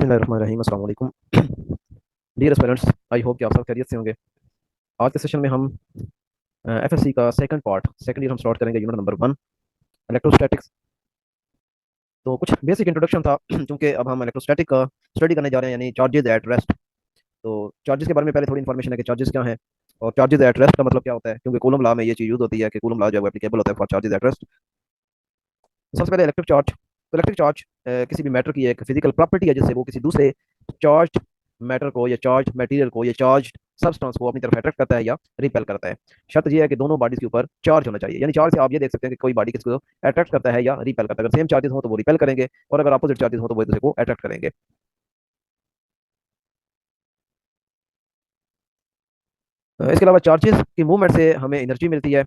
बिस्मिल्लाहिर्रहमानिर्रहीम अस्सलाम वालेकुम डियर स्टूडेंट्स। आई होप कि आप सब खैरियत से होंगे। आज के सेशन में हम एफएससी का सेकंड ईयर हम स्टार्ट करेंगे, यूनिट नंबर 1, इलेक्ट्रोस्टैटिक्स। तो कुछ बेसिक इंट्रोडक्शन था क्योंकि अब हम इलेक्ट्रोस्टैटिक का स्टडी करने जा रहे हैं, यानी चार्जेज एट रेस्ट। तो चार्जेस के बारे में पहले थोड़ी इन्फॉर्मेशन है कि चार्जेस क्या हैं और चार्जेज एट रेस्ट का मतलब क्या होता है, क्योंकि कूलम लॉ में ये चीज़ यूज होती है कि कूलम लॉ जो है एप्लीकेबल होता है फॉर चार्जेज एट रेस्ट। सबसे पहले इलेक्ट्रिक चार्ज। तो इलेक्ट्रिक चार्ज किसी भी मैटर की एक फिजिकल प्रॉपर्टी है जिससे वो किसी दूसरे चार्ज मैटर को या चार्ज मटेरियल को या चार्ज सब्सटेंस को अपनी तरफ अट्रैक्ट करता है या रिपेल करता है। शर्त यह है कि दोनों बॉडीज के ऊपर चार्ज होना चाहिए, यानी चार्ज से आप ये देख सकते हैं कि कोई बॉडी किसको अट्रैक्ट करता है या रिपेल करता है। अगर सेम चार्जेस हो तो वो रिपेल करेंगे, और अगर अपोजिट चार्जेस हो तो वो एक दूसरे को अट्रैक्ट करेंगे। इसके अलावा चार्जेस की मूवमेंट से हमें एनर्जी मिलती है।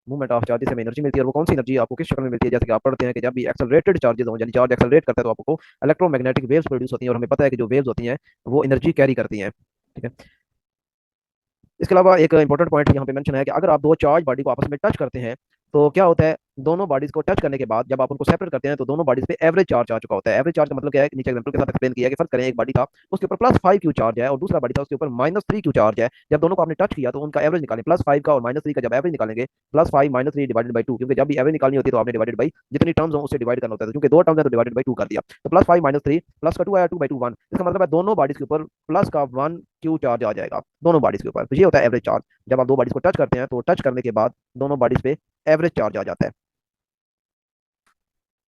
मूवमेंट ऑफ चार्जेस से हमें एनर्जी मिलती है, और वो कौन सी एनर्जी आपको किस शक्ल में मिलती है, जैसे कि आप पढ़ते हैं कि जब भी एक्सेलरेटेड चार्जेस हो, यानी चार्ज एक्सेलरेट करता है तो आपको इलेक्ट्रोमैग्नेटिक वेव्स प्रोड्यूस होती हैं, और हमें पता है कि जो वेव्स होती हैं वो एनर्जी कैरी करती हैं। ठीक है। इसके अलावा एक इंपॉर्टेंट पॉइंट यहाँ पे मेंशन है कि अगर आप दो चार्ज बॉडी को आपस में टच करते हैं तो क्या होता है, दोनों बॉडीज को टच करने के बाद जब आप उनको सेपरेट करते हैं तो दोनों बॉडीज पे एवरेज चार्ज आ चुका होता है। एवरेज चार्ज का मतलब क्या है, नीचे एग्जांपल के साथ एक्सप्लेन किया है कि फर्क करें, एक बॉडी था उसके ऊपर +5 क्यू चार्ज है और दूसरा बॉडी था उसके ऊपर -3 क्यू चार्ज है। जब दोनों को आपने टच किया तो उनका एवरेज निकालें, +5 का और -3 का जब एवरेज निकालेंगे, +5 -3 डिवाइडेड बाई 2, क्योंकि जब भी एवरेज निकालनी होती है तो आपने डिवाइडेड बाई जितनी टर्म्स हो उससे डिवाइड करना होता है, क्योंकि दो टर्म्स है तो डिवाइडेड बाई 2 कर दिया। तो +5 -3 प्लस का 2 आया, 2/2 1। इसका मतलब है दोनों बॉडीज के ऊपर प्लस का 1 क्यू चार्ज आ जाएगा दोनों बॉडीज के ऊपर। तो ये होता है एवरेज चार्ज। जब आप दो बॉडीज को टच करते हैं तो टच करने के बाद दोनों बॉडीज पे एवरेज चार्ज आ जाता है।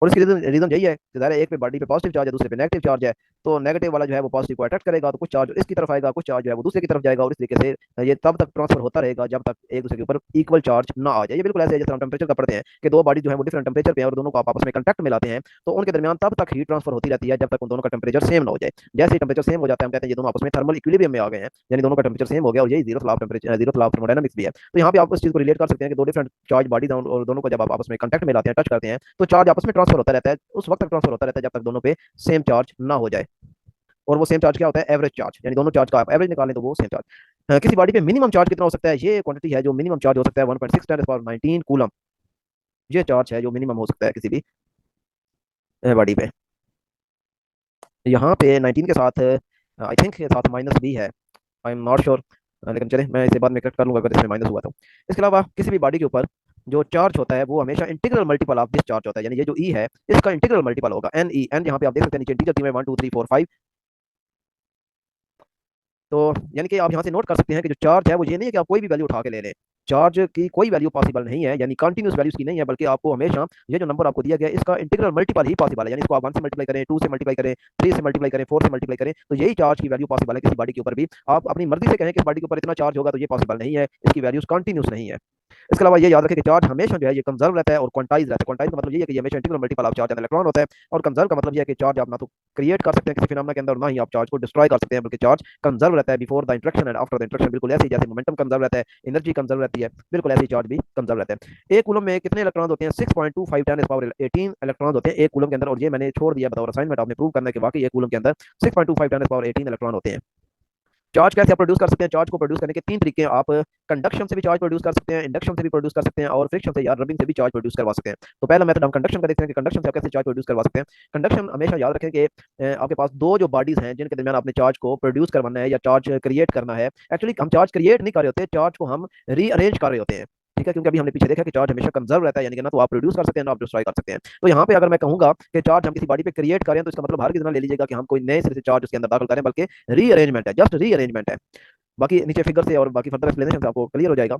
और इसकी रीजन रीजन यही है कि ज़ाहिर है एक पे बॉडी पे पॉजिटिव चार्ज है, दूसरे पे नेगेटिव चार्ज है। तो नेगेटिव वाला जो है वो पॉजिटिव को अट्रैक्ट करेगा, तो कुछ चार्ज इसकी तरफ आएगा, कुछ चार्ज जो है वो दूसरे की तरफ जाएगा, और इस तरीके से ये तब तक ट्रांसफर होता रहेगा जब तक एक दूसरे के ऊपर इक्वल चार्ज ना आ जाए। ये बिल्कुल ऐसे है जैसे हम टेम्परेचर का पढ़ते हैं कि दो बॉडी जो है वो डिफरेंट टेम्परेचर पे है और दोनों को आप आपस में कंटैक्ट में लाते हैं, तो उनके दरमियान तब तक हीट ट्रांसफर होती रहती है जब तक उन दोनों का टेम्परेचर सेम ना हो जाए। जैसे ही टेम्परेचर सेम हो जाता है हम कहते हैं ये दोनों आपस में थर्मल इक्विलिब्रियम में आ गए हैं, यानी दोनों का टेम्परेचर सेम हो गया, और यही zero law of temperature, zero law of thermodynamics भी है। तो यहाँ पे आप उस चीज को रिलेट कर सकते हैं कि दो डिफरेंट चार्ज बॉडीज हैं और दोनों को जब आप आपस में कंटैक्ट में लाते हैं, टच करते हैं, तो चार्ज आपस में ट्रांसफर होता रहता है, उस वक्त तक ट्रांसफर होता रहता है जब तक दोनों पे सेम चार्ज ना हो जाए। और वो सेम चार्ज क्या होता है, एवरेज चार्ज, यानी दोनों चार्ज का आप एवरेज निकालें तो वो सेम चार्ज। किसी बॉडी पे मिनिमम चार्ज कितना हो सकता है, ये क्वांटिटी है जो मिनिमम चार्ज हो सकता है 1.6 × 10⁻19 कूलम। ये चार्ज है जो मिनिमम हो सकता है किसी भी बॉडी पे। यहाँ पे 19 के साथ आई थिंक के साथ माइनस भी है, आई एम नॉट श्योर, लेकिन चले मैं इसे बाद में कट कर लूंगा अगर इसमें माइनस हुआ तो। इसके अलावा किसी भी बॉडी के ऊपर जो चार्ज होता है वो हमेशा integral multiple of this charge होता है, यानी ये जो ई है इसका इंटीग्रल मल्टीपल होगा एन ई। एन यहाँ पे आप देख सकते हैं नीचे इंटीजर टी में 1 2 3 4 5। तो यानी कि आप यहाँ से नोट कर सकते हैं कि जो चार्ज है वो ये नहीं है कि आप कोई भी वैल्यू उठा के ले लें। चार्ज की कोई वैल्यू पॉसिबल नहीं है, यानी कंटिन्यूस वैल्यूज की नहीं है, बल्कि आपको हमेशा ये जो नंबर आपको दिया गया है इसका इंटीग्रल मल्टीपल ही पॉसिबल है, यानी इसको आप 1 से मल्टीप्लाई करें, 2 से मल्टीप्लाई करें, 3 से मल्टीप्लाई करें, 4 से मल्टीप्लाई करें, तो यही चार्ज की वैल्यू पॉसिबल है किसी बॉडी के ऊपर भी। आप अपनी मर्जी से कहें कि इस बॉडी के ऊपर इतना चार्ज होगा तो ये पॉसिबल नहीं है, इसकी वैल्यूज कंटिन्यूस नहीं है। इसके अलावा ये याद रखें कि चार्ज हमेशा जो है ये कंजर्व रहता है और क्वांटाइज रहता है। क्वांटाइज का मतलब ये है कि ये हमेशा integral multiple of charge and electron होता है, और कंजर्व का मतलब ये है कि चार्ज आप ना तो क्रिएट कर सकते हैं किसी फिनोमेना के अंदर, ना ही आप चार्ज को डिस्ट्रॉय कर सकते हैं, बल्कि चार्ज कंजर्व रहता है before the interaction and after the interaction. बिल्कुल ऐसे ही जैसे मोमेंटम कंजर्व रहता है, एनर्जी कंजर्व रहती है, बिल्कुल ऐसे ही चार्ज भी कंजर्व रहता है। एक कूलम में कितने इलेक्ट्रॉन होते हैं, 6.25 10⁻18 इलेक्ट्रॉन होते हैं एक कूलम के अंदर, और ये मैंने छोड़ दिया बतौर असाइनमेंट, आपने प्रूव करना है कि वाकई एक कूलम के अंदर 6.25 10⁻18 इलेक्ट्रॉन होते हैं। चार्ज कैसे आप प्रोड्यूस कर सकते हैं, चार्ज को प्रोड्यूस करने के तीन तरीके हैं। आप कंडक्शन से भी चार्ज प्रोड्यूस कर सकते हैं, इंडक्शन से भी प्रोड्यूस कर सकते हैं, और फ्रिक्शन से या रबिंग से भी चार्ज प्रोड्यूस करवा सकते हैं। तो पहला मेथड हम कंडक्शन का देखते हैं कि कंडक्शन से आप कैसे चार्ज प्रोड्यूस करवा सकते हैं। कंडक्शन हमेशा याद रखें कि आपके पास दो जो बॉडीज हैं जिनके दरमियान आपने चार्ज को प्रोड्यूस करवाना है या चार्ज क्रिएट करना है। एक्चुअली हम चार्ज क्रिएट नहीं कर रहे होते, चार्ज को हम रीअरेंज कर रहे होते हैं। ठीक है, क्योंकि अभी हमने पीछे देखा कि चार्ज हमेशा कंजर्व रहता है, यानी कि ना तो आप प्रोड्यूस कर सकते हैं ना आप डिस्ट्रॉय कर सकते हैं। तो यहाँ पे अगर मैं कहूंगा कि चार्ज हम किसी बॉडी पे क्रिएट करें तो इसका मतलब हर कितना ले लीजिएगा कि हम कोई नए सिरे से चार्ज उसके अंदर दाखिल करें, बल्कि रीअरेंजमेंट है, जस्ट रीअरेंजमेंट है। बाकी नीचे फिगर से और बाकी फर्दर एक्सप्लेनेशन से आपको क्लियर हो जाएगा।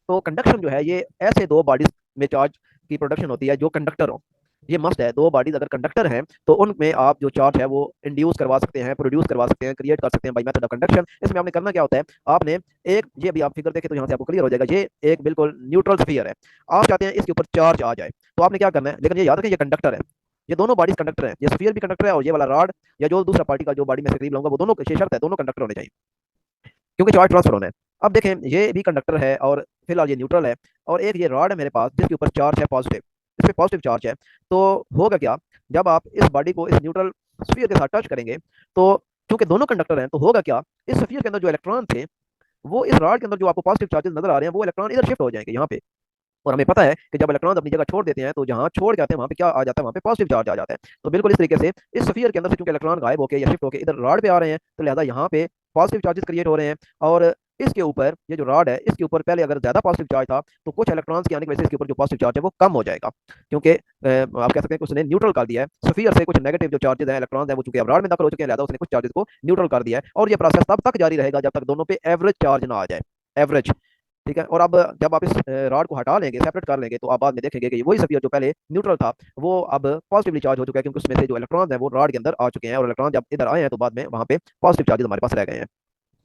तो कंडक्शन जो है ये ऐसे दो बॉडीज में चार्ज की प्रोडक्शन होती है जो कंडक्टर हो। ये मस्ट है, दो बॉडीज अगर कंडक्टर हैं तो उनमें आप जो चार्ज है वो इंड्यूस करवा सकते हैं, प्रोड्यूस करवा सकते हैं, क्रिएट कर सकते हैं बाय मेथड ऑफ कंडक्शन। इसमें आपने करना क्या होता है, आपने एक ये भी आप फिगर देखें तो यहाँ से आपको क्लियर हो जाएगा, ये एक बिल्कुल न्यूट्रल स्फीयर है, आप चाहते हैं इसके ऊपर चार्ज आ जाए, तो आपने क्या करना है, लेकिन ये याद रखें ये कंडक्टर है, ये दोनों बॉडीज कंडक्टर है, ये स्फीयर भी कंडक्टर है और ये वाला रॉड या जो दूसरा पार्टी का जो बॉडी में से करीब लाऊंगा वो दोनों शर्त है, दोनों कंडक्टर होने चाहिए क्योंकि चार्ज ट्रांसफर होना है। अब देखें ये भी कंडक्टर है और फिलहाल ये न्यूट्रल है, और एक ये रॉड है मेरे पास जिसके ऊपर चार्ज है पॉजिटिव, इस पे पॉजिटिव चार्ज है। तो होगा क्या, जब आप इस बॉडी को इस न्यूट्रल स्फीयर के साथ टच करेंगे तो चूंकि दोनों कंडक्टर हैं तो होगा क्या, इस स्फीयर के अंदर जो इलेक्ट्रॉन थे वो इस रॉड के अंदर जो आपको पॉजिटिव चार्जेस नजर आ रहे हैं वो इलेक्ट्रॉन इधर शिफ्ट हो जाएंगे यहाँ पे, और हमें पता है कि जब इलेक्ट्रॉन अपनी जगह छोड़ देते हैं तो जहां छोड़ जाते हैं वहां पे क्या आ जाता है, वहां पे पॉजिटिव चार्ज आ जाता है। तो बिल्कुल इस तरीके से इस स्फीयर के अंदर से क्योंकि इलेक्ट्रॉन गायब होकर या शिफ्ट होकर इधर रॉड पे आ रहे हैं, तो लिहाजा यहाँ पे पॉजिटिव चार्जेस क्रिएट हो रहे हैं। और इसके ऊपर ये जो रॉड है इसके ऊपर पहले अगर ज्यादा पॉजिटिव चार्ज था तो कुछ इलेक्ट्रॉन्स के आने की वजह से इसके ऊपर जो पॉजिटिव चार्ज है वो कम हो जाएगा, क्योंकि आप कह सकते हैं कि उसने न्यूट्रल कर दिया है स्फीयर से कुछ नेगेटिव जो चार्जेस हैं इलेक्ट्रॉन्स है वो चूंकि अब रॉड में दाखिल हो चुके हैं, लिहाजा उसने कुछ चार्जेस को न्यूट्रल कर दिया है। और ये प्रोसेस तब तक जारी रहेगा जब तक दोनों पे एवरेज चार्ज ना आ जाए, एवरेज। ठीक है। और अब जब आप इस रॉड को हटा लेंगे, सेपरेट कर लेंगे, तो आप बाद में देखेंगे कि वही स्फीयर जो पहले न्यूट्रल था वो अब पॉजिटिवली चार्ज हो चुका है, क्योंकि उसमें से जो इलेक्ट्रॉन है वो रॉड के अंदर आ चुके हैं, और इलेक्ट्रॉन जब इधर आए हैं तो बाद में वहां पे पॉजिटिव चार्जेस हमारे पास रह गए हैं।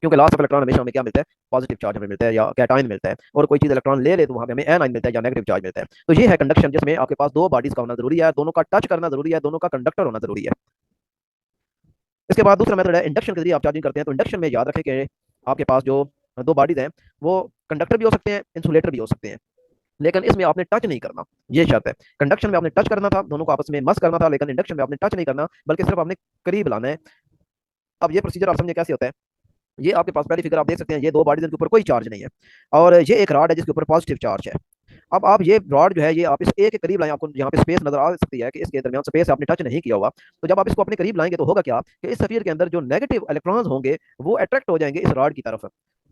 क्योंकि लास्ट ऑफ इलेक्ट्रॉन हमेशा हमें क्या मिलता है, पॉजिटिव चार्ज हमें मिलता है या कैटायन मिलता है, और कोई चीज इलेक्ट्रॉन ले ले तो वहां पे हमें एनायन मिलता है या नेगेटिव चार्ज मिलता है। तो ये है कंडक्शन, जिसमें आपके पास दो बॉडीज का होना जरूरी है, दोनों का टच करना जरूरी है, दोनों का कंडक्टर होना जरूरी है। इसके बाद दूसरा मेथड है इंडक्शन के जरिए आप चार्जिंग करते हैं। तो इंडक्शन में याद रखें कि आपके पास जो दो बॉडीज हैं वो कंडक्टर भी हो सकते हैं, इंसुलेटर भी हो सकते हैं, लेकिन इसमें आपने टच नहीं करना, ये शर्त है। कंडक्शन में आपने टच करना था, दोनों को आपस में मस करना था, लेकिन इंडक्शन में आपने टच नहीं करना, बल्कि सिर्फ आपने करीब लाना है। अब ये प्रोसीजर आप समझे कैसे होता है। ये आपके पास पहली फिगर आप देख सकते हैं, ये दो बॉडीज के ऊपर कोई चार्ज नहीं है, और ये एक रॉड है जिसके ऊपर पॉजिटिव चार्ज है। अब आप ये रॉड जो है ये आप इस ए के करीब लाएं, आपको यहाँ पे स्पेस नजर आ सकती है कि इसके दरमियान स्पेस आपने टच नहीं किया हुआ। तो जब आप इसको अपने करीब लाएंगे तो होगा क्या कि इस स्फीयर के अंदर जो नेगेटिव इलेक्ट्रॉन्स होंगे वो अट्रैक्ट हो जाएंगे इस रॉड की तरफ,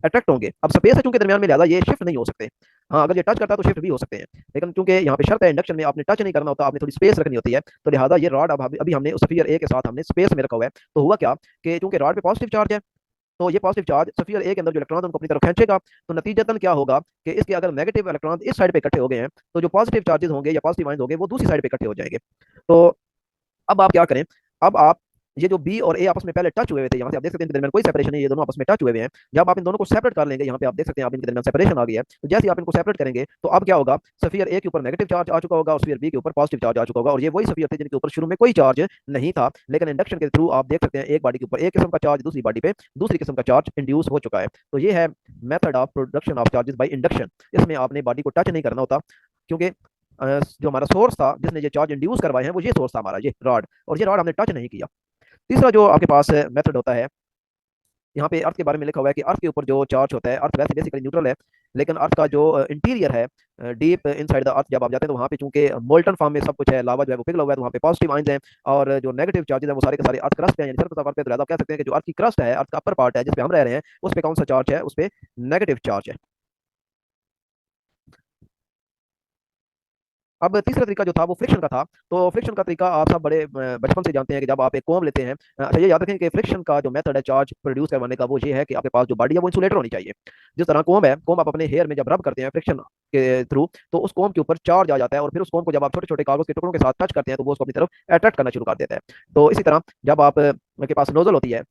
अट्रैक्ट होंगे। अब स्पेस है चूंकि दरमियान में, ज्यादा ये शिफ्ट नहीं हो सकते। हाँ, अगर ये टच करता है तो शिफ्ट भी हो सकते हैं, लेकिन चूंकि यहाँ पे शर्त है इंडक्शन में आपने टच नहीं करना होता, आपने थोड़ी स्पेस रखनी होती है। तो लिहाजा ये रॉड अब अभी हमने उस स्फीयर ए के साथ हमने स्पेस में रखा हुआ है। तो हुआ क्या कि चूंकि रॉड पे पॉजिटिव चार्ज है, तो ये पॉजिटिव चार्ज स्फीयर ए के अंदर जो इलेक्ट्रॉन उनको अपनी तरफ खींचेगा। तो नतीजतन क्या होगा कि इसके अगर नेगेटिव इलेक्ट्रॉन इस साइड पे इकट्ठे हो गए हैं, तो जो पॉजिटिव चार्जेस होंगे या पॉजिटिव आयंस होंगे वो दूसरी साइड पे इकट्ठे हो जाएंगे। तो अब आप क्या करें, अब आप ये जो बी और ए आपस में पहले टच हुए थे, यहाँ से आप देख सकते हैं इनके दरमियान कोई सेपरेशन नहीं है, ये दोनों आपस में टच हुए हैं। जब आप इन दोनों को सेपरेट कर लेंगे, यहाँ पे आप देख सकते हैं आप इनके दरमियान सेपरेशन आ गई है, तो जैसे आप इनको सेपरेट करेंगे तो अब क्या होगा, स्फीयर ए के ऊपर नेगेटिव चार्ज आ चुका होगा और स्फीयर बी के ऊपर पॉजिटिव चार्ज आ चुका होगा। और ये वही स्फीयर थे जिनके ऊपर शुरू में कोई चार्ज नहीं था, लेकिन इंडक्शन के थ्रू आप देख सकते हैं एक बॉडी के ऊपर एक किस्म का चार्ज, दूसरी बॉडी पे दूसरी किस्म का चार्ज इंड्यूस हो चुका है। तो ये है method of production of charges by induction. इसमें आपने बॉडी को टच नहीं करना होता, क्योंकि जो हमारा सोर्स था जिसने ये चार्ज इंड्यूस करवाए हैं वो ये सोर्स था हमारा, ये रॉड, और ये रॉड हमने टच नहीं किया। तीसरा जो आपके पास मेथड होता है, यहाँ पे अर्थ के बारे में लिखा हुआ है कि अर्थ के ऊपर जो चार्ज होता है, अर्थ वैसे बेसिकली न्यूट्रल है, लेकिन अर्थ का जो इंटीरियर है, डीप इनसाइड द अर्थ जब आप जाते हैं तो वहाँ पे चूंकि मोल्टन फॉर्म में सब कुछ है, लावा जो है वो पिघला हुआ है, तो वहाँ पे पॉजिटिव आयंस हैं, और जो नेगेटिव चार्जेस हैं वो सारे के सारे अर्थ क्रस्ट हैं, यानी सरफेस ऑफ अर्थ पे। तो आप कह सकते हैं कि जो अर्थ की क्रस्ट है, अर्थ का अपर पार्ट है जिस पे हम रह रहे हैं, उस पे कौन सा चार्ज है, उस पे नेगेटिव चार्ज है। अब तीसरा तरीका जो था वो फ्रिक्शन का था। तो फ्रिक्शन का तरीका आप सब बड़े बचपन से जानते हैं कि जब आप एक कोम लेते हैं, अच्छा ये याद रखें कि फ्रिक्शन का जो मेथड है चार्ज प्रोड्यूस करवाने का वो ये है कि आपके पास जो बॉडी है वो इंसुलेटर होनी चाहिए। जिस तरह कोम है, कोम आप अपने हेयर में जब रब करते हैं फ्रिक्शन के थ्रू, तो उस कोम के ऊपर चार्ज आ जाता है, और फिर उस कोम को जब आप छोटे छोटे कागज के टुकड़ों के साथ टच करते हैं तो वो उसको अपनी तरफ अट्रैक्ट करना शुरू कर देता है। तो इसी तरह जब आप के पास नोजल होती है,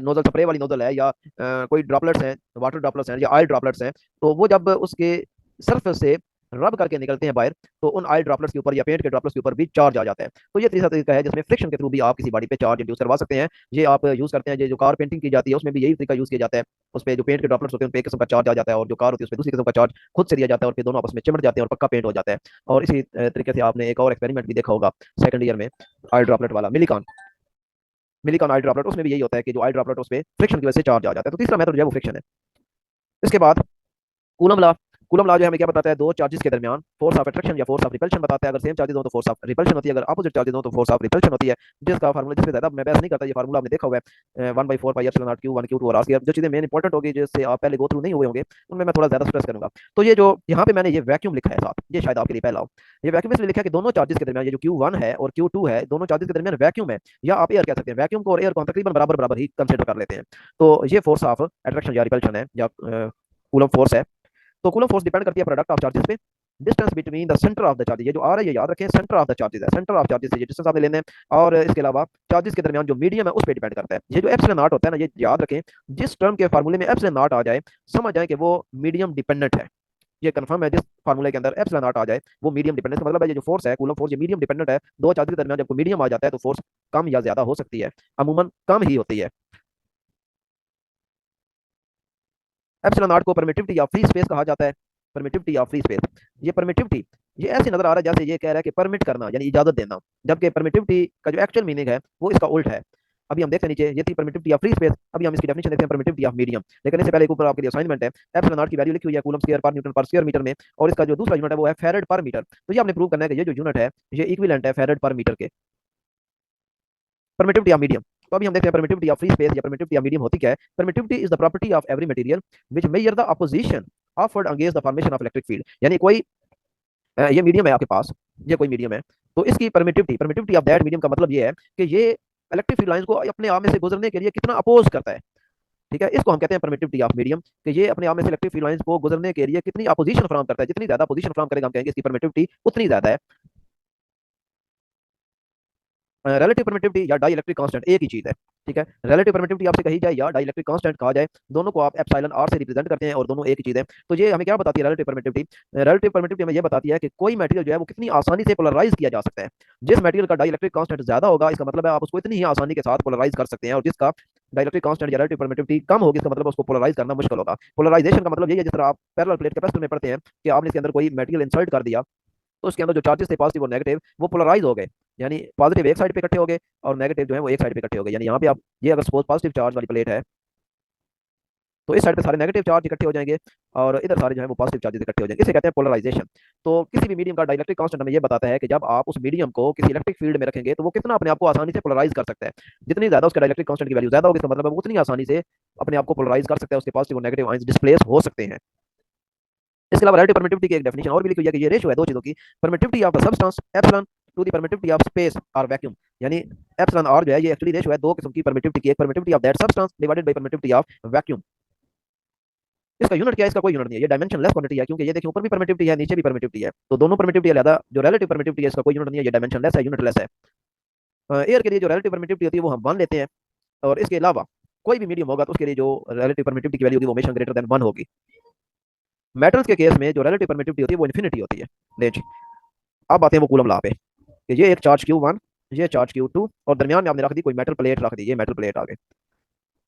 नोजल स्प्रे वाली नोजल है, या कोई ड्रॉपलेट्स हैं, वाटर ड्रॉपलेट्स हैं या ऑयल ड्रॉपलेट्स हैं, तो वो जब उसके सरफेस से रब करके निकलते हैं बाहर, तो उन ऑयल ड्रॉपलेट्स के ऊपर या पेंट के ड्रॉपलेट्स के ऊपर भी चार्ज आ जाता है। तो ये तीसरा तरीका है जिसमें फ्रिक्शन के थ्रू भी आप किसी बॉडी पे चार्ज इंड्यूस करवा सकते हैं। ये आप यूज करते हैं, ये जो कार पेंटिंग की जाती है उसमें भी यही तरीका यूज किया जाता है। उस पर जो पेंट के ड्रॉपलेट्स होते हैं उन पे एक किस्म का चार्ज आ जाता है, और जो कार होती है उस पर दूसरी किस्म का चार्ज खुद से दिया जाता है, और फिर दोनों आपस में चिमट जाते हैं और पक्का पेंट हो जाता है। और इसी तरीके से आपने एक और एक्सपेरिमेंट भी देखा होगा सेकंड ईयर में, ऑयल ड्रॉपलेट वाला, मिलिकॉन, मिलिकॉन ऑयल ड्रॉपलेट, उसमें भी यही होता है कि जो ऑयल ड्रॉपलेट उस पर फ्रिक्शन की वजह से चार्ज आ जाता है। तो तीसरा मेथड जो है वो फ्रिक्शन है। इसके बाद कूलम लॉ, कूलम लॉ जो हमें क्या बताता है, दो चार्जेस के दरमियान फोर्स ऑफ अट्रैक्शन या फोर्स ऑफ रिपल्शन बताता है। अगर सेम चार्जेस हो तो फोर्स ऑफ रिपल्शन होती है, अगर अपोजिट चार्जेस हो तो फोर्स ऑफ रिपल्शन होती है। जिसका फार्मूला, जिससे ज्यादा मैं बहस नहीं करता, ये फार्मूला आपने देखा हुआ है, 1/4 pi epsilon not Q1 Q2 और R²। जो चीजें मेन इंपॉर्टेंट होगी जिससे आप पहले गो थ्रू नहीं हुए होंगे उनमें मैं थोड़ा ज्यादा स्ट्रेस करूंगा। तो ये जो यहाँ पे मैंने ये वैक्यूम लिखा है साथ, ये शायद आपके लिए पहला हो। ये वैक्यूम इसलिए लिखा है कि दोनों चार्जेस के दरमियान, ये जो Q1 है और Q2 है, दोनों चार्जेस के दरमियान वैक्यूम है, या आप एयर कह सकते हैं। वैक्यूम को और एयर को हम तकरीबन बराबर बराबर ही कंसिडर कर लेते हैं। तो ये फोर्स ऑफ अट्रैक्शन या रिपल्शन है, या कूलम फोर्स है। तो कूलम फोर्स डिपेंड करती है प्रोडक्ट ऑफ चार्जेस पे, distance between the centre of the charges. ये जो आ रहा है ये याद रखें, सेंटर ऑफ द चार्जेस है, सेंटर ऑफ चार्जेस से ये डिस्टेंस आपने लेने हैं। और इसके अलावा चार्जेस के दरमियान जो मीडियम है उस पर डिपेंड करता है। ये जो एप्सिलॉन नॉट होता है ना, ये याद रखें, जिस टर्म के फार्मूले में एप्सिलॉन नॉट आ जाए समझ जाए कि वो मीडियम डिपेंडेंट है। ये कंफर्म है, जिस फार्मूले के अंदर एप्सिलॉन नॉट आ जाए वो मीडियम डिपेंडेंस का मतलब है। ये जो फोर्स है कूलम फोर्स, ये मीडियम डिपेंडेंट है। दो चार्जेस के दरमियान जब मीडियम आ जाता है तो फोर्स कम या ज्यादा हो सकती है, अमूमन कम ही होती है। एप्सिलॉन नॉट को परमिटिविटी या फ्री स्पेस कहा जाता है, परमिटिविटी या फ्री स्पेस। ये परमिटिविटी, ये ऐसे नजर आ रहा है जैसे ये कह रहा है कि परमिट करना यानी इजाजत देना, जबकि परमिटिविटी का जो एक्चुअल मीनिंग है वो इसका उल्ट है। अभी हम देखते हैं नीचे ये थी परमिटिविटी ऑफ फ्री स्पेस, अभी हम इसकी डेफिनेशन देखते हैं परमिटिविटी ऑफ मीडियम। लेकिन इससे पहले एक ऊपर आपके लिए असाइनमेंट है, एप्सिलॉन नॉट की वैल्यू लिखी हुई है कूलम स्क्वायर पर न्यूटन पर स्क्वायर मीटर में, और इसका जो दूसरा यूनिट है वो है फैरेड पर मीटर। तो ये आपने प्रूव करना है कि ये जो यूनिट है ये इक्विवेलेंट है फैरेड पर मीटर के। परमिटिविटी ऑफ मीडियम, तो अभी हम देखते हैं परमिटिविटी ऑफ फ्री स्पेस या परमिटिविटी ऑफ मीडियम होती क्या है। Permittivity is the property of every material which measure the opposition offered against the formation of electric field. यानी कोई ये मीडियम है आपके पास, ये कोई मीडियम है, तो इसकी permittivity permittivity of that medium का मतलब ये है कि ये इलेक्ट्रिक फील्ड लाइंस को अपने आप में से गुजरने के लिए कितना अपोज करता है। ठीक है, इसको हम कहते हैं परमिटिविटी ऑफ मीडियम, कि ये अपने आप में से इलेक्ट्रिक फील्ड लाइंस को गुजरने के लिए कितनी अपोजिशन फ्राहम करता है, जितनी ज्यादा अपोजिशन फ्राहम करेगा हम कहेंगे इसकी परमिटिविटी उतनी ज्यादा है। रिलेटिव परमिटिविटी या डाई इलेक्ट्रिक कांस्टेंट एक ही चीज है। ठीक है, रिलेटिव परमिटिविटी आपसे कही जाए या डाई इलेक्ट्रिक कांस्टेंट कहा जाए, दोनों को आप एप्सिलॉन आर से रिप्रेजेंट करते हैं और दोनों एक ही चीज है। तो ये हमें क्या बताती है रिलेटिव परमिटिविटी? रिलेटिव परमिटिविटी हमें ये बताती है कि कोई मटेरियल जो है वो कितनी आसानी से पोलराइज किया जा सकता है। जिस मटेरियल का डाई इलेक्ट्रिक कांस्टेंट ज्यादा होगा इसका मतलब है आप उसको इतनी ही आसानी के साथ पोलराइज कर सकते हैं, और जिसका डाई इलेक्ट्रिक कांस्टेंट या रिलेटिव परमिटिविटी कम होगी इसका मतलब उसको पोलराइज करना मुश्किल होगा। पोलराइजेशन का मतलब यही है, जिस तरह आप पैरेलल प्लेट कैपेसिटर में पढ़ते हैं कि आपने इसके अंदर कोई मटेरियल इंसर्ट कर दिया तो उसके अंदर जो चार्जेस थे पॉजिटिव और नेगेटिव वो पोलराइज हो गए, यानी पॉजिटिव एक साइड पे इकट्ठे हो गए और नेगेटिव जो है वो एक साइड पे इकट्ठे हो गए। यानी यहाँ पे आप ये अगर सपोज पॉजिटिव चार्ज वाली प्लेट है तो इस साइड पे सारे नेगेटिव चार्ज इकट्ठे हो जाएंगे और इधर सारे जो है वो पॉजिटिव चार्जेस इकट्ठे हो जाएंगे, इसे कहते हैं पोलराइजेशन। तो किसी भी मीडियम का डाइलेक्ट्रिक कांस्टेंट हमें ये बताता है कि जब आप उस मीडियम को किसी इलेक्ट्रिक फील्ड में रखेंगे तो वो कितना अपने आप को आसानी से पोलराइज कर सकता है। जितनी ज्यादा उसका डाइलेक्ट्रिक कांस्टेंट की वैल्यू ज्यादा होगी इसका मतलब है वो उतनी आसानी से अपने आप को पोलराइज कर सकता है, उसके पॉजिटिव और नेगेटिव आयंस डिस्प्लेस हो सकते हैं। इसके अलावा रिलेटिव परमिटिविटी की एक डेफिनेशन और भी लिखी हुई है कि ये रेशियो है दो चीजों की, permittivity of the substance epsilon to the permittivity of space और वैक्यूम। यानी एप्सिलॉन आर जो है ये एक्चुअली रेशियो है दो किस्म की परमिटिविटी की, एक permittivity of that substance divided by permittivity of vacuum. इसका यूनिट क्या है? इसका कोई यूनिट नहीं है, ये डायमेंशनलेस क्वांटिटी है, क्योंकि ये देखिए ऊपर भी परमिटिविटी है नीचे भी परमिटिविटी है, तो दोनों परमिटिविटी अलग, जो रिलेटिव परमिटिविटी है इसका कोई यूनिट नहीं है, ये डायमेंशनलेस है, यूनिटलेस है। एयर के लिए जो रिलेटिव परमिटिविटी होती है वो हम 1 लेते हैं, और इसके अलावा कोई भी मीडियम होगा तो उसके लिए जो रिलेटिव परमिटिविटी की वैल्यू होगी वो हमेशा ग्रेटर देन 1 होगी। मेटल्स के केस में जो रिलेटिव परमिटिविटी होती है वो इन्फिनिटी होती है। ले जी, अब आते हैं वो कूलम लॉ पे कि ये एक चार्ज Q1, ये चार्ज Q2 और दरमियान में आपने रख दी कोई मेटल प्लेट रख दी, ये मेटल प्लेट आ गए।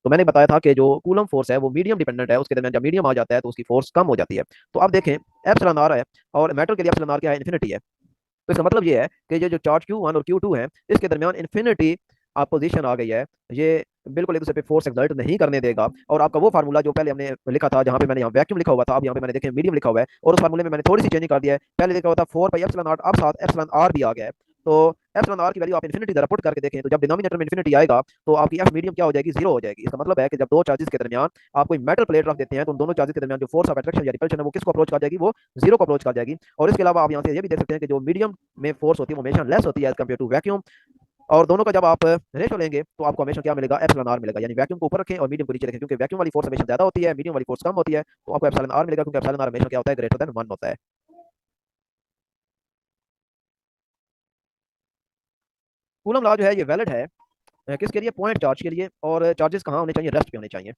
तो मैंने बताया था कि जो कूलम फोर्स है वो मीडियम डिपेंडेंट है, उसके दरमियान जब मीडियम आ जाता है तो उसकी फोर्स कम हो जाती है। तो अब देखें एप्सिलॉन आर है और मेटल के लिए एप्सिलॉन आर क्या है? इन्फिनिटी है। तो इसका मतलब ये है कि ये जो चार्ज Q1 और Q2 है इसके दरमियान इन्फिनिटी अपोजिशन आ गई है, ये बिल्कुल एक दूसरे पे फोर्स एक्सर्ट नहीं करने देगा। और आपका वो फार्मूला जो पहले हमने लिखा था जहां पे मैंने यहाँ वैक्यूम लिखा हुआ था, अब यहाँ पे मैंने देखे मीडियम लिखा हुआ है, और उस फार्मूले में मैंने थोड़ी सी चेंजिंग कर दिया है। पहले लिखा हुआ था 4 पाई एप्सिलॉन आर, अब साथ एप्सिलॉन आर भी आ गया है। तो एप्सिलॉन आर की वैल्यू आप इन्फिनिटी जरा पुट करके देखें तो जब डिनोमिनेटर में इन्फिनिटी आएगा तो आपकी एफ मीडियम क्या हो जाएगी? 0 हो जाएगी। इसका मतलब है कि जब दो चार्जेस के दरमियान आप कोई मेटल प्लेट रख देते हैं तो उन दोनों चार्जेस के दरमियान जो फोर्स ऑफ अट्रैक्शन या रिपल्शन है वो किसको अप्रोच कर जाएगी? वो 0 को अप्रोच कर जाएगी। और इसके अलावा आप यहाँ से ये भी देख सकते हैं कि जो मीडियम में फोर्स होती है वो हमेशा लेस होती है एज कम्पेयर टू वैक्यूम। और दोनों का जब आप रेशो लेंगे तो आपको हमेशा क्या मिलेगा? एप्सिलॉन आर मिलेगा। यानी वैक्यूम को ऊपर रखें और मीडियम को नीचे रखें, क्योंकि वैक्यूम वाली फोर्स हमेशा ज्यादा होती है, मीडियम वाली फोर्स कम होती है, तो आपको एप्सिलॉन आर मिलेगा, क्योंकि एप्सिलॉन आर हमेशा क्या होता है? ग्रेटर देन 1 होता है। कूलम लॉ जो है ये वैलिड है किसके लिए? पॉइंट चार्ज के लिए। और चार्जेस कहाँ होने चाहिए? रेस्ट पे होने चाहिए।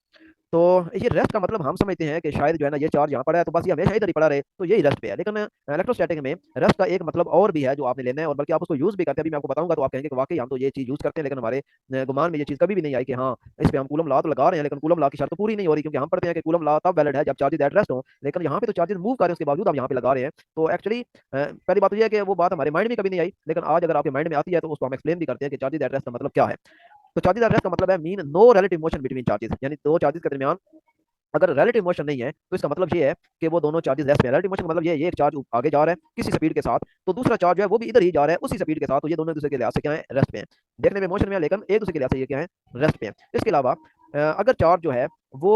तो ये रेस्ट का मतलब हम समझते हैं कि शायद जो है ना ये चार्ज यहाँ पड़ा है तो बस ये हमेशा इधर ही पड़ा रहे, तो यही रेस्ट पे है। लेकिन इलेक्ट्रोस्टैटिक में रेस्ट का एक मतलब और भी है जो आपने लेना है, और बल्कि आप उसको यूज भी करते हैं। अभी मैं आपको बताऊंगा तो आप कहेंगे कि वाकई हम तो ये चीज यूज करते हैं, लेकिन हमारे गुमान में ये चीज कभी भी नहीं आई कि हाँ इस पे हम कूलम लॉ तो लगा रहे हैं, लेकिन कूलम लॉ की शर्त तो पूरी नहीं हो रही, क्योंकि हम पढ़ते हैं कि कूलम लॉ तब वैलिड है जब चार्जेस एट रेस्ट हो। लेकिन यहाँ पे तो चार्जेस मूव कर रहे हैं उसके बावजूद आप यहाँ पे लगा रहे हैं। तो एक्चुअली पहली बात तो ये है कि वो बात हमारे माइंड में कभी नहीं आई, लेकिन आज अगर आपके माइंड में आती है तो उसको हम एक्सप्लेन भी करते हैं कि चार्जेस एट रेस्ट का मतलब क्या है। तो चार्जेस एट रेस्ट का मतलब है mean no relative motion between charges, यानी दो चार्जेस के दरमियान अगर रिलेटिव मोशन नहीं है तो इसका मतलब ये है कि वो दोनों चार्जेस रेस्ट में। रिलेटिव मोशन का मतलब ये एक चार्ज आगे जा रहा है किसी स्पीड के साथ, तो दूसरा चार्ज है वो भी इधर ही जा रहा है उसी स्पीड के साथ, तो ये दोनों एक दूसरे के लिहाज से क्या है? रेस्ट पे हैं। देखने में मोशन में है लेकिन एक दूसरे के लिहाज से ये क्या है? रेस्ट पे हैं। इसके अलावा अगर चार्ज जो है वो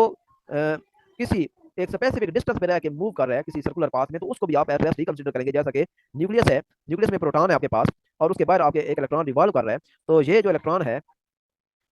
किसी एक स्पेसिफिक डिस्टेंस पे रह के मूव कर रहा है किसी सर्कुलर पाथ में, तो उसको भी आप एट रेस्ट ही कंसीडर करेंगे। जैसा कि न्यूक्लियस है, न्यूक्लियस में प्रोटॉन है आपके पास और उसके बाहर आपके एक इलेक्ट्रॉन रिवॉल्व कर रहा है, तो ये जो इलेक्ट्रॉन है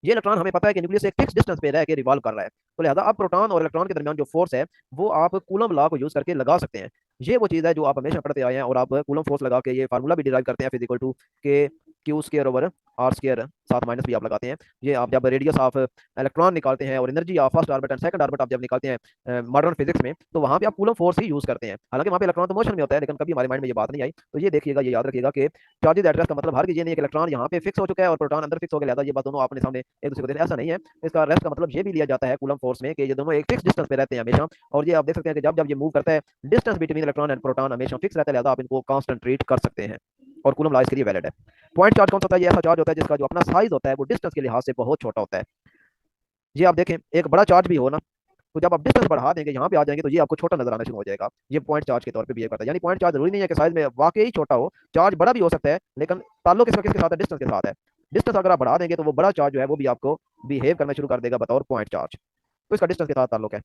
ये इलेक्ट्रॉन हमें पता है कि न्यूक्लियस से एक फिक्स डिस्टेंस पे रह के रिवॉल्व कर रहा है, तो लिहाजा अब प्रोटॉन और इलेक्ट्रॉन के दरमियान जो फोर्स है वो आप कूलम लॉ को यूज करके लगा सकते हैं। ये वो चीज़ है जो आप हमेशा पढ़ते आए हैं, और आप कूलम फोर्स लगा के ये फार्मूला भी डिराइव करते हैं F equal to K Q square over R square साथ माइनस भी आप लगाते हैं। ये आप जब रेडियस ऑफ इलेक्ट्रॉन निकालते हैं और energy of first orbit and second orbit आप जब निकालते हैं मॉडर्न फिजिक्स में, तो वहाँ पे आप कूलम फोर्स ही यूज करते हैं। हालांकि वहाँ पे इलेक्ट्रॉन तो मोशन में होता है, लेकिन कभी हमारे माइंड में ये बात नहीं आई। तो ये देखिएगा, ये याद रखिएगा कि चार्जेस एट रेस्ट का मतलब हर किसी ने एक इलेक्ट्रॉन यहाँ पे फिक्स हो चुका है और प्रोटॉन अंदर फिक्स हो गया, लिहाजा ये बात दोनों अपने सामने एक दूसरे को देते हैं, ऐसा नहीं है। इसका रेस्ट का मतलब ये भी लिया जाता है कूलम फोर्स में कि ये दोनों एक फिक्स डिस्टेंस पे रहते हैं हमेशा। और ये आप देख सकते हैं कि जब जब ये मूव करता है distance between electron and proton हमेशा फिक्स रहता है, लिहाजा आप इनको कांस्टेंट ट्रीट कर सकते हैं। और कूलम लॉ इसके लिए वैलिड है। पॉइंट चार्ज कौन सा होता है? ये ऐसा चार्ज होता है जिसका जो अपना साइज होता है वो डिस्टेंस के लिहाज से बहुत छोटा होता है। ये आप देखें, एक बड़ा चार्ज भी हो ना, तो जब आप डिस्टेंस बढ़ा देंगे, यहाँ पे आ जाएंगे, तो ये आपको छोटा नजर आना शुरू हो जाएगा। ये पॉइंट चार्ज के तौर पे बिहेव करता है। यानी पॉइंट चार्ज जरूरी नहीं है कि साइज में वाकई छोटा हो, चार्ज बड़ा भी हो सकता है, लेकिन ताल्लुक इसका किसके साथ है? डिस्टेंस के साथ है। डिस्टेंस अगर आप बढ़ा देंगे तो वो बड़ा चार्ज जो है वो भी आपको बिहेव करना शुरू कर देगा बतौर पॉइंट चार्ज। तो इसका डिस्टेंस के साथ ताल्लुक है।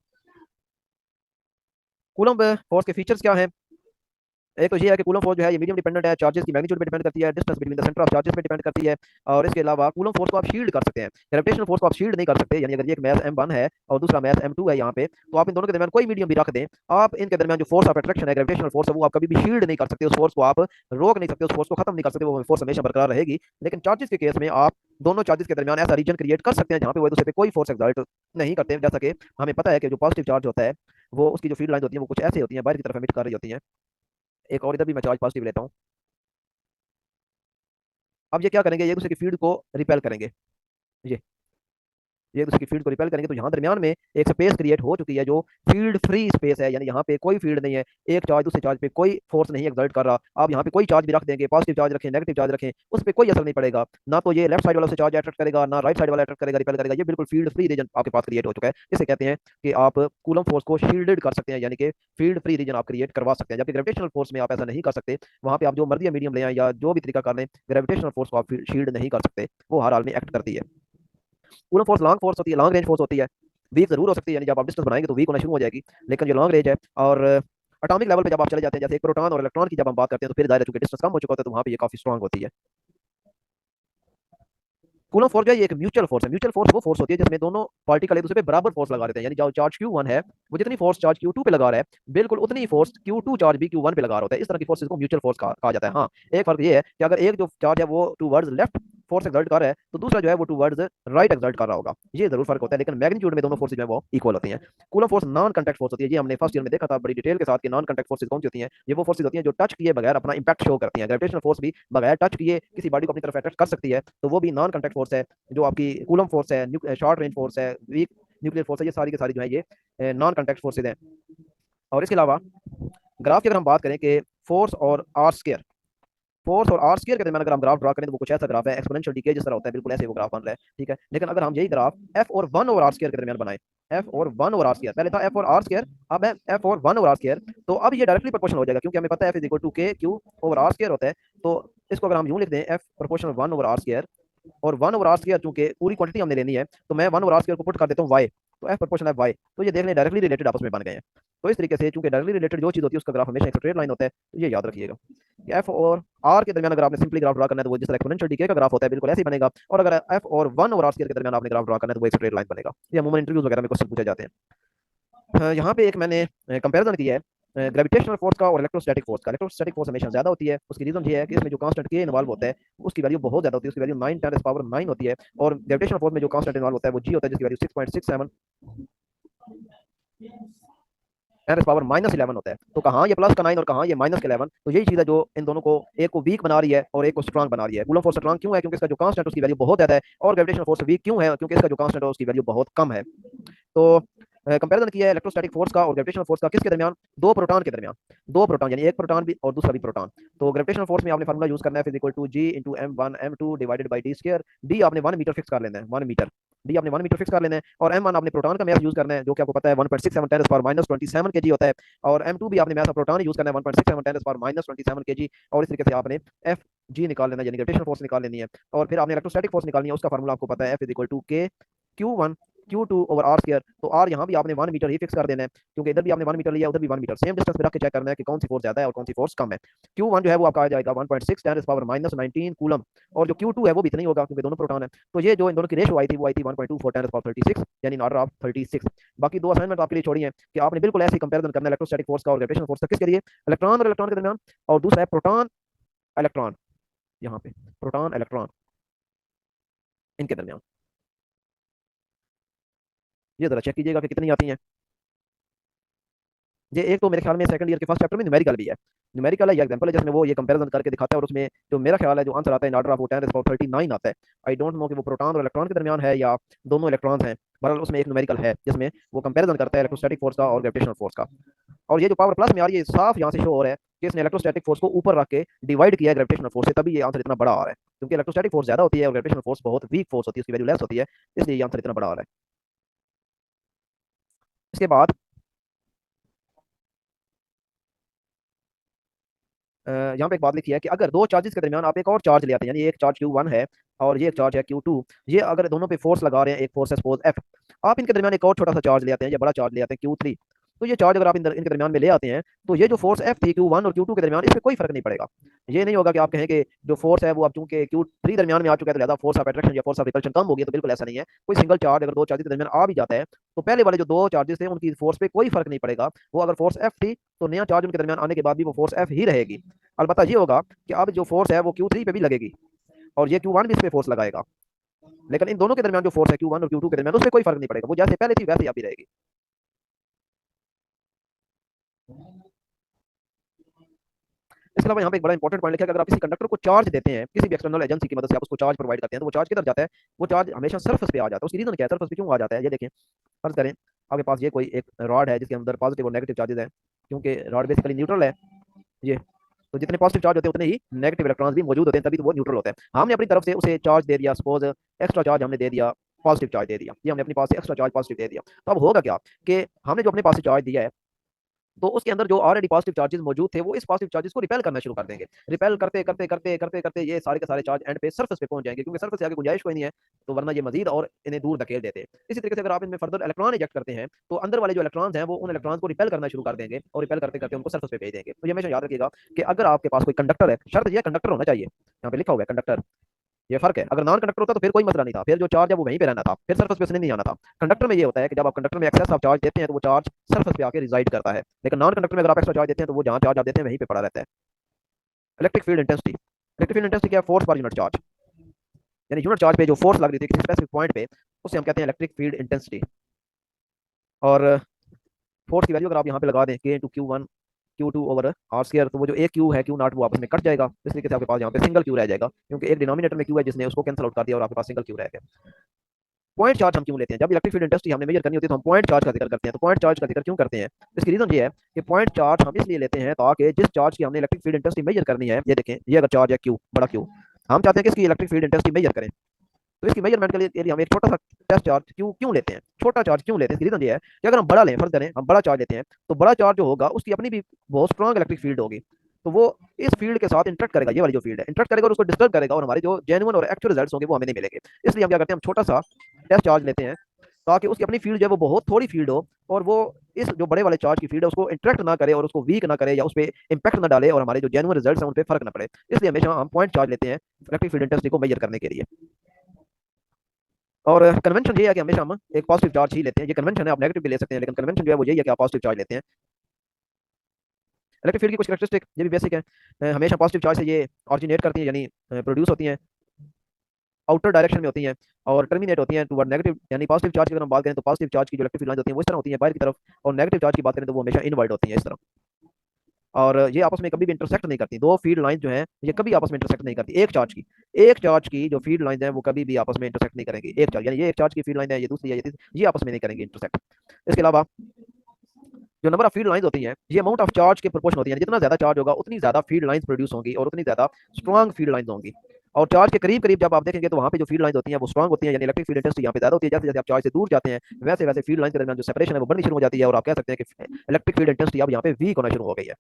कूलम फोर्स के फीचर्स क्या है? एक तो ये है कि कूलम फोर्स जो है ये मीडियम डिपेंडेंट है, चार्जेस की मैग्नीट्यूड पे डिपेंड करती है, distance between the centre of charges पे डिपेंड करती है। और इसके अलावा कूलम फोर्स को आप शील्ड कर सकते हैं, ग्रेविटेशनल फोर्स को आप शील्ड नहीं कर सकते। यानी अगर ये एक मैथ M1 है और दूसरा मैथ M2 है यहाँ पे, तो आप इन दोनों के दरमियान कोई मीडियम भी रख दें, आप इनके दरमियान जो फोर्स ऑफ अट्रैक्शन है, ग्रेविटेशनल फोर्स है, वो आप कभी भी शील्ड नहीं कर सकते। उस फोर्स को आप रोक नहीं सकते, उस फोर्स को खत्म नहीं कर सकते, वो फोर्स हमेशा बरकरार रहेगी। लेकिन चार्जेस के केस में आप दोनों चार्जेस के दरमियान ऐसा रीजन क्रिएट कर सकते हैं जहाँ पे वो एक दूसरे पे कोई फोर्स एक्सर्ट नहीं करते। जैसा कि हमें पता है कि जो पॉजिटिव चार्ज होता है वो उसकी जो फील्ड लाइन होती है वो कुछ ऐसे होती है, बाहर की तरफ एमिट कर रही होती है। एक और इधर भी मैं चार्ज पॉजिटिव लेता हूँ। अब ये क्या करेंगे? ये एक दूसरे की फील्ड को रिपेल करेंगे। ये ये एक दूसरे की फील्ड को रिपेल करेंगे, तो यहाँ दरमियान में एक स्पेस क्रिएट हो चुकी है जो फील्ड फ्री स्पेस है। यानी यहाँ पे कोई फील्ड नहीं है, एक चार्ज दूसरे चार्ज पे कोई फोर्स नहीं एक्सर्ट कर रहा। आप यहाँ पे कोई चार्ज भी रख देंगे, पॉजिटिव चार्ज रखें, नेगेटिव चार्ज रखें, उस पर कोई असर नहीं पड़ेगा। ना तो ये लेफ्ट साइड वाला उसे चार्ज अट्रैक्ट करेगा, ना राइट साइड वाला अट्रैक्ट करेगा, रिपेल करेगा। ये बिल्कुल फील्ड फ्री रीजन आपके पास क्रिएट हो चुका है। इसे कहते हैं कि आप कूलम फोर्स को शील्डेड कर सकते हैं, यानी कि फील्ड फ्री रीजन आप क्रिएट करवा सकते हैं। जबकि ग्रेविटेशनल फोर्स में आप ऐसा नहीं कर सकते। वहाँ पे आप जो मर्जी मीडियम ले आए या जो भी तरीका कर लें, ग्रेविटेशनल फोर्स को आप शील्ड नहीं कर सकते, वो हर हाल में एक्ट करती है। कूलम फोर्स लॉन्ग फोर्स होती है, लॉन्ग रेंज फोर्स होती है। वीक जरूर हो सकती है, यानी जब आप डिस्टेंस बनाएंगे तो वीक होना शुरू हो जाएगी, लेकिन ये लॉन्ग रेंज है। और एटॉमिक लेवल पे जब आप चले जाते हैं, जैसे एक प्रोटॉन और इलेक्ट्रॉन की जब हम बात करते हैं, तो फिर दायरा चूंकि डिस्टेंस कम हो चुका होता है, तो वहाँ पे ये काफी स्ट्रांग होती है। कूलम फोर्स जो है ये एक म्यूचुअल फोर्स है। म्यूचुअल फोर्स वो फोर्स होती है जिसमें दोनों पार्टिकल एक दूसरे पे बराबर फोर्स लगा देते हैं। यानी जो चार्ज Q1 है वो जितनी फोर्स चार्ज Q2 पे लगा रहा है, बिल्कुल उतनी ही फोर्स Q2 चार्ज भी Q1 पे लगा रहा होता है। इस तरह की फोर्सेस को म्यूचुअल फोर्स कहा जाता है। हाँ, एक फर्क ये है कि अगर एक जो चार्ज है वो टूवर्ड्स लेफ्ट फोर्स एक्सर्ट कर रहा है, तो दूसरा जो है वो टूवर्ड्स राइट एक्सर्ट कर रहा होगा। ये जरूर फर्क होता है, लेकिन मैग्नीट्यूड में दोनों फोर्सेज जो है वो इक्वल होती हैं। Coulomb force non contact force होती है। ये हमने फर्स्ट ईयर में देखा था बड़ी डिटेल के साथ कि नॉन कांटेक्ट फोर्सेज कौन सी होती हैं। ये वो फोर्सेज होती हैं जो टच किए बगैर अपना इंपैक्ट शो करती हैं। ग्रेविटेशनल फोर्स भी बगैर टच किए किसी बॉडी को अपनी तरफ अट्रैक्ट कर सकती है, तो वो भी नॉन कांटेक्ट फोर्स है। जो आपकी कूलम फोर्स है, शॉर्ट रेंज फोर्स है, वीक न्यूक्लियर फोर्स है, ये सारी की सारी जो है ये नॉन कांटेक्ट फोर्सेज हैं। और इसके अलावा ग्राफ की अगर हम बात करें कि फोर्स और आर स्क्वायर, फोर्स और आर स्क्वायर के दरमियान अगर हम ग्राफ ड्रा करें तो वो कुछ ऐसा ग्राफ है, एक्सपोनेंशियल डीके जिस तरह होता है, बिल्कुल ऐसे वो ग्राफ बन रहा है। ठीक है, लेकिन अगर हम यही ग्राफ एफ और 1 और आर स्क्वायर के दरमियान बनाए, एफ और 1 और आर स्क्वायर, पहले था एफ और आर स्क्वायर, अब है एफ और 1 और आर स्क्वायर, तो अब ये डायरेक्टली प्रोपोर्शनल हो जाएगा, क्योंकि हमें पता है F is equal to K Q over R square होता है। तो इसको अगर हम यूं लिख दें, F proportional 1 over R square, और 1 ओवर आर स्क्वायर चूंकि पूरी क्वांटिटी हमने लेनी है, तो मैं 1 ओवर आर स्क्वायर को पुट कर देता हूँ वाई, तो एफ प्रोपोर्शनल है वाई। तो ये देख लें डायरेक्टली रिलेटेड आपस में बन गए हैं। तो इस तरीके से चूंकि डायरेक्टली रिलेटेड जो चीज होती है उसका ग्राफ हमेशा एक स्ट्रेट लाइन होता है, तो ये याद रखिएगा। एफ और आर के दरमियान अगर आपने सिंपली ग्राफ ड्रा करना है तो वो जिस तरह एक्सपोनेंशियल डीके का ग्राफ होता है बिल्कुल ऐसे ही बनेगा। और अगर एफ और 1 और आर स्क्वायर के दरमियान आपने ग्राफ ड्रा करना है तो वो एक स्ट्रेट लाइन बनेगा। ये अमूमन इंटरव्यूज वगैरह में क्वेश्चन पूछे जाते हैं। यहाँ पे एक मैंने कंपैरिजन किया है ग्रेविटेशनल फोर्स का और इलेक्ट्रोस्टैटिक फोर्स का। इलेक्ट्रोस्टैटिक फोर्स हमेशा ज्यादा होती है। उसकी रीजन ये है कि इसमें जो कांस्टेंट के इन्वॉल्व होता है उसकी वैल्यू बहुत ज्यादा होती है, उसकी वैल्यू 9 10 पावर 9 होती है। और ग्रेविटेशनल फोर्स में जो कांस्टेंट इन्वॉल्व होता है वो जी होता है, जिसकी वैल्यू 6.67 10 पावर -11 होता है। तो कहाँ ये प्लस का 9 और कहाँ ये -11, तो यही चीज है जो इन दोनों को एक को वीक बना रही है और एक को स्ट्रांग बना रही है। कूलम फोर्स स्ट्रांग क्यों है? क्योंकि इसका जो कांस्टेंट उसकी वैल्यू बहुत ज्यादा है। और ग्रेविटेशनल फोर्स वीक क्यों है? क्योंकि इसका जो कांस्टेंट है उसकी वैल्यू बहुत कम है। तो कंपैरिजन किया है इलेक्ट्रोस्टैटिक फोर्स का और ग्रेविटेशनल फोर्स का, किसके दरमियान? दो प्रोटॉन के दरमियान। दो प्रोटॉन यानी एक प्रोटॉन भी और दूसरा भी प्रोटॉन। तो ग्रेविटेशनल फोर्स में आपने फार्मूला यूज करना है F equal to G into M1 M2 divided by D square. D आपने 1 मीटर फिक्स कर लेना है, 1 मीटर। डी आपने 1 मीटर फिक्स कर लेना है। और M1 आपने प्रोटॉन का मैथ यूज करना है जो कि आपको पता है 1.67 10 पावर -27 केजी होता है। और M2 भी आपने मैथ ऑफ प्रोटॉन यूज करना है 1.67 10 पावर -27 केजी। और इस तरीके से आपने एफ जी निकाल लेना है, यानी ग्रेविटेशनल फोर्स निकाल लेनी है। और फिर आपने इलेक्ट्रोस्टैटिक फोर्स निकालनी है, उसका फार्मूला आपको पता है F is equal to K Q1 Q2 over R square. तो आर यहाँ भी आपने 1 मीटर ही फिक्स कर देना है, क्योंकि इधर भी आपने 1 मीटर लिया, उधर भी 1 मीटर, सेम डिस्टेंस पे रख के चेक करना है कि कौन सी फोर्स ज्यादा है और कौन सी फोर्स कम है। Q1 जो है वो आपका आ जाएगा 1.6 10 पावर -19 कूलम। और जो Q2 है वो भी इतना ही होगा क्योंकि दोनों प्रोटॉन है। तो ये जो इन दोनों की रेशो आई थी वो आई थी 1.24 10 पावर 36, यानी ऑर्डर ऑफ 36। बाकी दो असाइनमेंट आपके लिए छोड़ी है कि आपने बिल्कुल ऐसे ही कंपेरिजन करना है इलेक्ट्रोस्टैटिक फोर्स का और ग्रेविटेशनल फोर्स का। किसके लिए? इलेक्ट्रॉन और इलेक्ट्रॉन के दरमियान। और दूसरा है प्रोटॉन इलेक्ट्रॉन, यहाँ पे प्रोटॉन इलेक्ट्रॉन इनके दरमियान। ये जरा चेक कीजिएगा कि कितनी आती हैं। ये एक तो मेरे ख्याल में सेकंड ईयर के फर्स्ट चैप्टर में न्यूमेरिकल भी है, न्यूमेरिकल है, ये एग्जांपल है जिसमें वो ये कंपैरिजन करके दिखाता है। और उसमें जो मेरा ख्याल है जो आंसर आता है इन ऑर्डर ऑफ 10⁻39 आता है। आई डोंट नो कि वो प्रोटॉन और इलेक्ट्रॉन के दरमियान है या दोनों इलेक्ट्रॉन्स हैं। बहरहाल उसमें एक न्यूमेरिकल है जिसमें वो कंपैरिजन करता है इलेक्ट्रोस्टैटिक फोर्स का और ग्रेविटेशनल फोर्स का। और ये जो पावर प्लस में आ रही है साफ यहाँ से शो हो रहा है कि इसने इलेक्ट्रोस्टैटिक फोर्स को ऊपर रख के डिवाइड किया है ग्रेविटेशनल फोर्स से, तभी ये आंसर इतना बड़ा आ रहा है, क्योंकि इलेक्ट्रोस्टैटिक फोर्स ज्यादा होती है और ग्रेविटेशनल फोर्स बहुत वीक फोर्स होती है, उसकी वैल्यू लेस होती है, इसलिए ये आंसर इतना बड़ा आ रहा है। इसके बाद यहाँ पे एक बात लिखी है कि अगर दो चार्जेस के दरमियान आप एक और चार्ज ले आते हैं, यानी एक चार्ज Q1 है और ये एक चार्ज है Q2, ये अगर दोनों पे फोर्स लगा रहे हैं, एक फोर्स है सपोज F, आप इनके दरमियान एक और छोटा सा चार्ज ले आते हैं या बड़ा चार्ज ले आते हैं Q3, तो ये चार्ज अगर आप इनके दरमियान में ले आते हैं, तो ये जो फोर्स F थी Q1 और Q2 के दरमियान, इसमें कोई फर्क नहीं पड़ेगा। ये नहीं होगा कि आप कहें कि जो फोर्स है वो अब चूंकि Q3 दरमियान में आ चुका है तो लिहाजा फोर्स ऑफ अट्रैक्शन या फोर्स ऑफ रिपल्शन कम होगी, तो बिल्कुल ऐसा नहीं है। कोई सिंगल चार्ज अगर दो चार्जेस के दरमियान आ भी जाता है, तो पहले वाले जो दो चार्जेस थे उनकी फोर्स पे कोई फर्क नहीं पड़ेगा। वो अगर फोर्स F थी तो नया चार्ज उनके दरमियान आने के बाद भी वो फोर्स F ही रहेगी। अलबत्ता ये होगा कि अब जो फोर्स है वो Q3 पे भी लगेगी और ये Q1 भी इस पे फोर्स लगाएगा, लेकिन इन दोनों के दरमियान जो फोर्स है Q1 और Q2 के दरमियान, उस पर कोई फर्क नहीं पड़ेगा, वो जैसे पहले थी वैसे ही अभी रहेगी। इसके अलावा यहाँ पे एक बड़ा इंपॉर्टेंट पॉइंट लिखा है कि अगर आप किसी कंडक्टर को चार्ज देते हैं, किसी भी एक्सटर्नल एजेंसी की मदद से आप उसको चार्ज प्रोवाइड करते हैं, तो वो चार्ज किधर जाता है? वो चार्ज हमेशा सरफेस पे आ जाता है। उसकी रीजन क्या है, सरफेस पे क्यों आ जाता है? ये देखें, फर्ज करें आपके पास ये कोई एक रॉड है जिसके अंदर पॉजिटिव और नेगेटिव चार्जेस हैं, क्योंकि रॉड बेसिकली न्यूट्रल है ये, तो जितने पॉजिटिव चार्ज होते हैं उतने ही नेगेटिव इलेक्ट्रॉन्स भी मौजूद होते हैं, तभी तो वो न्यूट्रल होता है। हमने अपनी तरफ से उसे चार्ज दे दिया, सपोज एक्स्ट्रा चार्ज हमने दे दिया, पॉजिटिव चार्ज दे दिया, ये हमने अपने पास से एक्स्ट्रा चार्ज पॉजिटिव दे दिया, तो अब होगा क्या कि हमने जो अपने पास से चार्ज दिया है, तो उसके अंदर जो ऑलरेडी पॉजिटिव चार्जेस मौजूद थे वो इस पॉजिटिव चार्जेस को रिपेल करना शुरू कर देंगे। रिपेल करते करते करते करते करते ये सारे के सारे चार्ज एंड पे सरफेस पे पहुंच जाएंगे, क्योंकि सरफेस से आगे गुंजाइश कोई नहीं है, तो वरना ये मजीद और इन्हें दूर धकेल देते हैं। इसी तरीके से अगर आप इनमें फर्दर इलेक्ट्रॉन इजेक्ट करते हैं, तो अंदर वाले जो इलेक्ट्रॉन्स हैं वो उन इलेक्ट्रॉन्स को रिपेल करना शुरू कर देंगे और रिपेल करते करते उनको सरफेस पे भेज देंगे। तो ये हमेशा याद रखिएगा कि अगर आपके पास कोई कंडक्टर है, शर्त यह कंडक्टर होना चाहिए, यहाँ पे लिखा हुआ है कंडक्टर, ये फर्क है। अगर नॉन कंडक्टर होता तो फिर कोई मसला नहीं था, फिर जो चार्ज है वो वहीं पे रहना था, फिर सरफेस पे उसने नहीं आना था। कंडक्टर में ये होता है कि जब आप कंडक्टर में एक्सेस आप चार्ज देते हैं तो वो चार्ज सरफेस पे आके रिजाइड करता है, लेकिन नॉन कंडक्टर में अगर आप एक्स्ट्रा चार्ज देते हैं तो वो जहां चार्ज आप देते हैं वहीं पे पड़ा रहता है। Electric field intensity, electric field intensity क्या है? फोर्स पर यूनिट चार्ज, यानी यूनिट चार्ज पे जो फोर्स लग रही थी किसी स्पेसिफिक पॉइंट पे, उसे हम कहते हैं इलेक्ट्रिक फील्ड इंटेंसिटी। और फोर्स की वैल्यू अगर आप यहाँ पे लगा दें के into Q1 Q2 over R square, तो वो जो एक क्यू है क्यू नॉट वो आपस में कट जाएगा, इस तरीके से आपके पास यहाँ पे सिंगल क्यू रह जाएगा, क्योंकि एक डिनोमिनेटर में क्यू है जिसने उसको कैंसिल आउट कर दिया और आपके पास सिंगल क्यू रह गया। पॉइंट चार्ज हम क्यों लेते हैं? जब इलेक्ट्रिक फील्ड इंटेंसिटी हमने मेजर करनी होती है तो हम पॉइंट चार्ज का जिक्र करते हैं। तो पॉइंट चार्ज का जिक्र क्यों करते हैं? इसकी रीजन ये है कि पॉइंट चार्ज हम इसलिए लेते हैं ताकि जिस चार्ज की हमने इलेक्ट्रिक फील्ड इंटेंसिटी मेजर करनी है, ये देखें, ये अगर चार्ज है क्यू, बड़ा क्यू, हम चाहते हैं कि इसकी इलेक्ट्रिक फील्ड इंटेंसिटी मेजर करें, तो इसकी मेजरमेंट के लिए हम एक छोटा सा टेस्ट चार्ज क्यों क्यों लेते हैं, छोटा चार्ज क्यों लेते हैं? इसकी रीजन ये है कि अगर हम बड़ा लें, फर्ज करें हम बड़ा चार्ज लेते हैं, तो बड़ा चार्ज जो होगा उसकी अपनी भी बहुत स्ट्रॉन्ग इलेक्ट्रिक फील्ड होगी, तो वो इस फील्ड के साथ इंटरेक्ट करेगा, ये वाली जो फील्ड है इंटरेक्ट करेगा और उसको डिस्टर्ब करेगा, और हमारे जो जेन्युइन और एक्चुअल रिजल्ट्स होंगे वो हमें नहीं मिलेंगे। इसलिए हम क्या करते हैं, हम छोटा सा टेस्ट चार्ज लेते हैं ताकि उसकी अपनी फील्ड जो है वो बहुत थोड़ी फील्ड हो, और वो इस जो बड़े वाले चार्ज की फील्ड है उसको इंटरेक्ट ना करे और उसको वीक ना करे या उस पर इंपैक्ट ना डाले, और हमारे जो जेन्युइन रिजल्ट्स हैं उन पर फर्क ना पड़े। इसलिए हमेशा हम पॉइंट चार्ज लेते हैं इलेक्ट्रिक फील्ड इंटेंसिटी को मेजर करने के लिए। और कन्वेंशन ये है कि हमेशा हम एक पॉजिटिव चार्ज ही लेते हैं, ये कन्वेंशन है, आप नेगेटिव भी ले सकते हैं, लेकिन कन्वेंशन जो है वो यही है कि आप पॉजिटिव चार्ज लेते हैं। इलेक्ट्रिक फील्ड की कुछ कैरेक्टरिस्टिक ये भी बेसिक है, हमेशा पॉजिटिव चार्ज से ये ऑरिजिनेट करती है, यानी प्रोड्यूस होती हैं, आउटर डायरेक्शन में होती हैं और टर्मिनेट होती हैं टुवर्ड नेगेटिव, यानी पॉजिटिव चार्ज की अगर हम बात करें तो पॉजिटिव चार्ज की जो इलेक्ट्रिक फील्ड लाइंस होती हैं वो इस तरह होती हैं बाहर की तरफ, और नेगेटिव चार्ज की बात करें तो वो हमेशा इनवर्ड होती हैं इस तरह, और ये आपस में कभी भी इंटरसेक्ट नहीं करती। दो फील्ड लाइन जो है ये कभी आपस में इंटरसेक्ट नहीं करती। एक चार्ज की जो फील्ड लाइन है वो कभी भी आपस में इंटरसेक्ट नहीं करेंगी। एक चार्ज, यानी ये एक चार्ज की फील्ड लाइन है, ये दूसरी है, ये तीसरी, ये आपस में नहीं करेंगी इंटरसेक्ट। इसके अलावा जो नंबर ऑफ फील्ड लाइंस होती हैं ये अमाउंट ऑफ चार्ज के प्रोपोर्शन होती है, जितना ज्यादा चार्ज होगा उतनी ज्यादा फील्ड लाइंस प्रोड्यूस होंगी और उतनी ज्यादा स्ट्रॉन्ग फील्ड लाइंस होंगी। और चार्ज के करीब करीब जब आप देखेंगे तो वहाँ पे जो फील्ड लाइंस होती हैं वो स्ट्रॉन्ग होती हैं, यानी इलेक्ट्रिक फील्ड इंटेंसिटी यहाँ पे ज्यादा होती है। जैसे जैसे आप चार्ज से दूर जाते हैं वैसे वैसे फील्ड लाइन के दरमियान जो सेपरेशन है वो बढ़नी शुरू हो जाती है, और आप कह सकते हैं कि इलेक्ट्रिक फील्ड इंटेंसिटी अब यहाँ पे वीक होना शुरू हो गई है।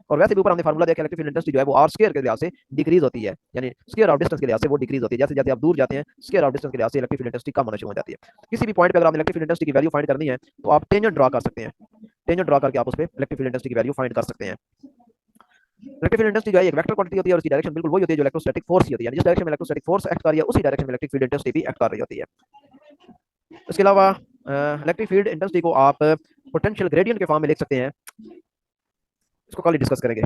और वैसे भी ऊपर हमने फार्मूला देखा, इलेक्ट्रिक फील्ड इंटेंसिटी जो है वो आर स्क्वायर के लिहाज से डिक्रीज होती है, यानी स्क्वायर ऑफ डिस्टेंस के लिहाज से वो डिक्रीज होती है। जैसे जैसे आप दूर जाते हैं स्क्वायर ऑफ डिस्टेंस के लिहाज से इलेक्ट्रिक फील्ड इंटेंसिटी कम होना शुरू हो जाती है। किसी भी पॉइंट पे अगर आपने इलेक्ट्रिक फील्ड इंटेंसिटी की वैल्यू फाइंड करनी है तो आप टेंजेंट ड्रा कर सकते हैं, टेंजेंट ड्रा करके आप उस पर इलेक्ट्रिक फील्ड इंटेंसिटी की वैल्यू फाइंड कर सकते हैं। इलेक्ट्रिक फील्ड इंटेंसिटी जो है एक वेक्टर क्वांटिटी होती है और उसकी डायरेक्शन बिल्कुल वही होती है जो इलेक्ट्रोस्टैटिक फोर्स होती है, यानी जिस डायरेक्शन में इलेक्ट्रोस्टैटिक फोर्स एक्ट कर रही है उसी डायरेक्शन में इलेक्ट्रिक फील्ड इंटेंसिटी भी एक्ट कर रही होती है। इसके अलावा इलेक्ट्रिक फील्ड इंटेंसिटी को आप पोटेंशियल ग्रेडियंट के फॉर्म में लिख सकते हैं, इसको कल डिस्कस करेंगे।